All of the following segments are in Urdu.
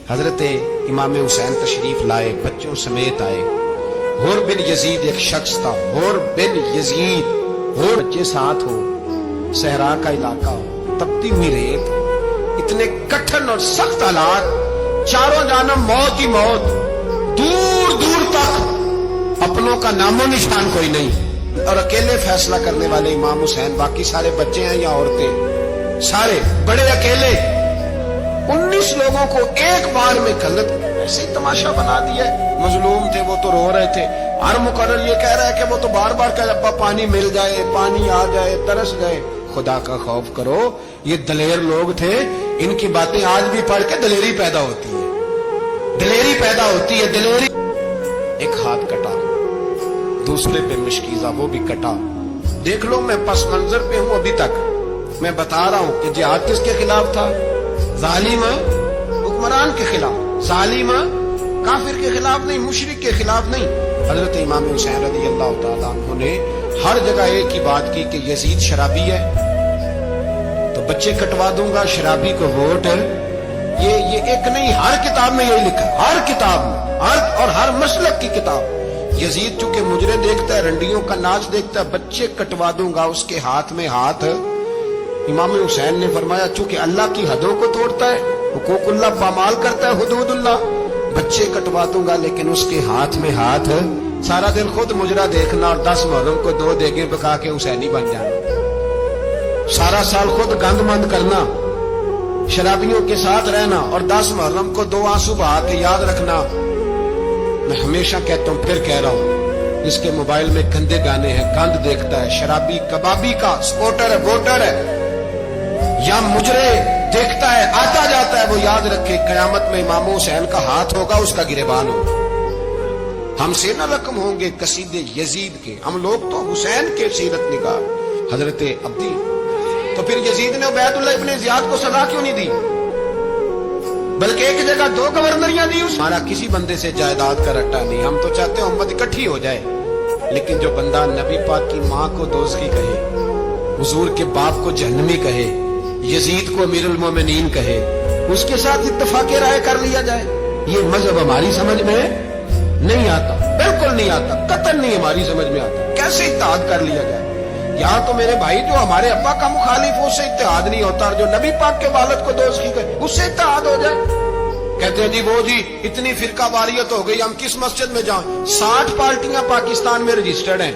حضرت امام حسین تشریف لائے، بچوں سمیت آئے۔ حور بن یزید ایک شخص تھا، حور بن یزید، حور بچے ساتھ ہو، صحرا کا علاقہ ہو، تپتی ہوئی ریت، اتنے کٹھن اور سخت حالات، چاروں جانب موت ہی موت، دور دور تک اپنوں کا نام و نشان کوئی نہیں، اور اکیلے فیصلہ کرنے والے امام حسین، باقی سارے بچے ہیں یا عورتیں، سارے بڑے اکیلے۔ 19 لوگوں کو ایک بار میں غلط ایسے ہی تماشا بنا دیا۔ مظلوم تھے وہ تو رو رہے تھے، ہر مقرر یہ کہہ رہا ہے کہ وہ تو بار بار کہ ابا پانی مل جائے، پانی آ جائے، ترس گئے۔ خدا کا خوف کرو، یہ دلیر لوگ تھے، ان کی باتیں آج بھی پڑھ کے دلیری پیدا ہوتی ہے، دلیری پیدا ہوتی ہے، دلیری۔ ایک ہاتھ کٹا، دوسرے پہ مشکیزہ، وہ بھی کٹا۔ دیکھ لو میں پس منظر پہ ہوں ابھی تک، میں بتا رہا ہوں کہ جہاد کس کے خلاف تھا؟ ظالم حکمران کے خلاف، ظالم کافر کے خلاف نہیں، مشرک کے خلاف نہیں۔ حضرت امام حسین رضی اللہ تعالیٰ عنہ نے ہر جگہ ایک ہی بات کی کہ یزید شرابی ہے تو بچے کٹوا دوں گا، شرابی کو ووٹ ہے۔ یہ ایک نہیں، ہر کتاب میں یہی لکھا، ہر کتاب میں، اور ہر مسلک کی کتاب۔ یزید چونکہ مجرے دیکھتا ہے، رنڈیوں کا ناچ دیکھتا ہے، بچے کٹوا دوں گا، اس کے ہاتھ میں ہاتھ۔ امام حسین نے فرمایا چونکہ اللہ کی حدوں کو توڑتا ہے، حقوق اللہ پامال کرتا ہے، حدود اللہ، بچے کٹوا دوں گا لیکن اس کے ہاتھ میں ہاتھ۔ سارا دن خود مجرا دیکھنا اور 10 محرم کو 2 دیگیں پکا کے حسینی بن جانا، سارا سال خود گند مند کرنا، شرابیوں کے ساتھ رہنا، اور 10 محرم کو 2 آنسو بہا کے یاد رکھنا۔ میں ہمیشہ کہتا ہوں، پھر کہہ رہا ہوں، اس کے موبائل میں گندے گانے ہیں، گند دیکھتا ہے، شرابی کبابی کا سپورٹر ہے، ووٹر ہے، یا مجرے دیکھتا ہے، آتا جاتا ہے، وہ یاد رکھے قیامت میں امام حسین کا ہاتھ ہوگا، اس کا گریبان ہوگا۔ ہم سے نہ رقم ہوں گے قصیدے یزید کے، ہم لوگ تو حسین کے سیرت نگار۔ حضرت عبدی تو پھر یزید نے عبید اللہ ابن زیاد کو سزا کیوں نہیں دی، بلکہ ایک جگہ 2 گورنریاں دی؟ ہمارا کسی بندے سے جائیداد کا رٹا نہیں، ہم تو چاہتے ہیں امت اکٹھی ہو جائے، لیکن جو بندہ نبی پاک کی ماں کو دوزخی کہے، حضور کے باپ کو جہنمی کہے، یزید کو امیر المومنین کہے، اس کے ساتھ اتفاق رائے کر لیا جائے، یہ مذہب ہماری سمجھ میں نہیں آتا، بالکل نہیں آتا، قطعاً نہیں ہماری سمجھ میں آتا۔ کیسے اتحاد کر لیا جائے؟ یہاں تو میرے بھائی جو ہمارے ابا کا مخالف ہو، اس سے اتحاد نہیں ہوتا، اور جو نبی پاک کے والد کو دوزخی کہے، اس سے اتحاد ہو جائے۔ کہتے ہیں جی وہ جی اتنی فرقہ واریت ہو گئی، ہم کس مسجد میں جائیں؟ 60 پارٹیاں پاکستان میں رجسٹرڈ ہیں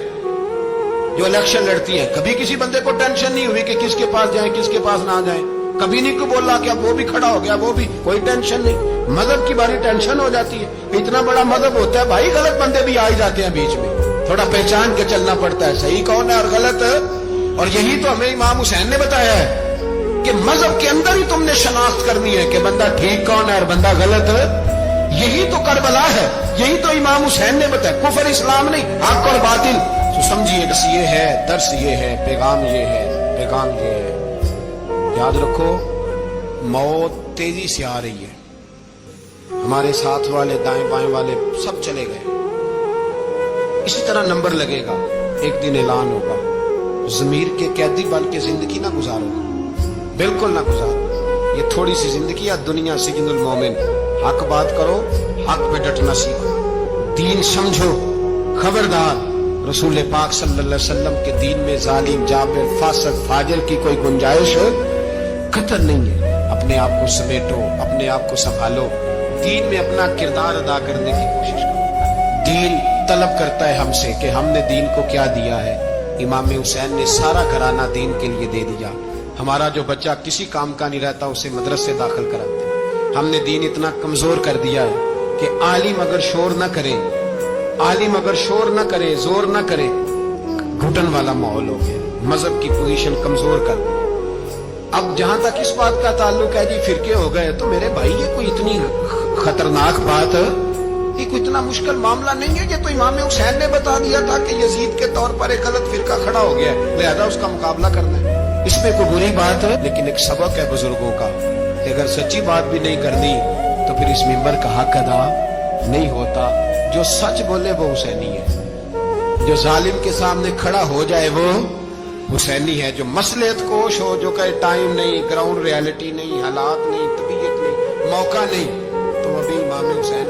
جو الیکشن لڑتی ہیں، کبھی کسی بندے کو ٹینشن نہیں ہوئی کہ کس کے پاس جائیں کس کے پاس نہ جائیں، کبھی نہیں کوئی بولا کہ اب وہ بھی کھڑا ہو گیا، وہ بھی، کوئی ٹینشن نہیں۔ مذہب کی باری ٹینشن ہو جاتی ہے، اتنا بڑا مذہب ہوتا ہے بھائی، غلط بندے بھی آ ہی جاتے ہیں بیچ میں، تھوڑا پہچان کے چلنا پڑتا ہے، صحیح کون ہے اور غلط۔ اور یہی تو ہمیں امام حسین نے بتایا ہے کہ مذہب کے اندر ہی تم نے شناخت کرنی ہے کہ بندہ ٹھیک کون ہے اور بندہ غلط۔ یہی تو کربلا ہے، یہی تو امام حسین نے بتایا، کفر اسلام نہیں، حق اور باطل۔ تو سمجھیے درس یہ ہے، درس یہ ہے، پیغام یہ ہے، پیغام یہ ہے، یاد رکھو موت تیزی سے آ رہی ہے، ہمارے ساتھ والے دائیں بائیں والے سب چلے گئے، اسی طرح نمبر لگے گا، ایک دن اعلان ہوگا، ضمیر کے قیدی بن کے زندگی نہ گزارو، بالکل نہ گزارو، یہ تھوڑی سی زندگی ہے دنیا سجن المومن۔ حق بات کرو، حق پہ ڈٹنا سیکھو، دین سمجھو، خبردار رسول پاک صلی اللہ علیہ وسلم کے دین میں ظالم، جابر، فاسق، فاجر کی کوئی گنجائش قطر نہیں ہے۔ اپنے آپ کو سمیٹو، اپنے آپ کو سنبھالو، دین میں اپنا کردار ادا کرنے کی کوشش کرو۔ دین طلب کرتا ہے ہم سے کہ ہم نے دین کو کیا دیا ہے۔ امام حسین نے سارا گھرانہ دین کے لیے دے دیا۔ ہمارا جو بچہ کسی کام کا نہیں رہتا اسے مدرسے داخل کراتے ہیں۔ ہم نے دین اتنا کمزور کر دیا ہے کہ عالم اگر شور نہ کرے، عالم اگر شور نہ کرے، زور نہ کرے، گھٹن والا ماحول ہو گیا، مذہب کی پوزیشن کمزور کر دی۔ اب جہاں تک اس بات کا تعلق ہے جی فرقے ہو گئے، تو میرے بھائی یہ کوئی اتنی خطرناک بات ہے، یہ کوئی اتنا مشکل معاملہ نہیں ہے، یہ تو امام حسین نے بتا دیا تھا کہ یزید کے طور پر ایک غلط فرقہ کھڑا ہو گیا ہے، لہذا اس کا مقابلہ کرنا ہے۔ اس میں کوئی بری بات ہے، لیکن ایک سبق ہے بزرگوں کا کہ اگر سچی بات بھی نہیں کرنی تو پھر اس منبر کا حق ادا نہیں ہوتا۔ جو سچ بولے وہ حسینی ہے، جو ظالم کے سامنے کھڑا ہو جائے وہ حسینی ہے، جو مصلحت کوش ہو، جو کہے ٹائم نہیں، گراؤنڈ ریالٹی نہیں، حالات نہیں، طبیعت نہیں، موقع نہیں، تو بھی امام حسین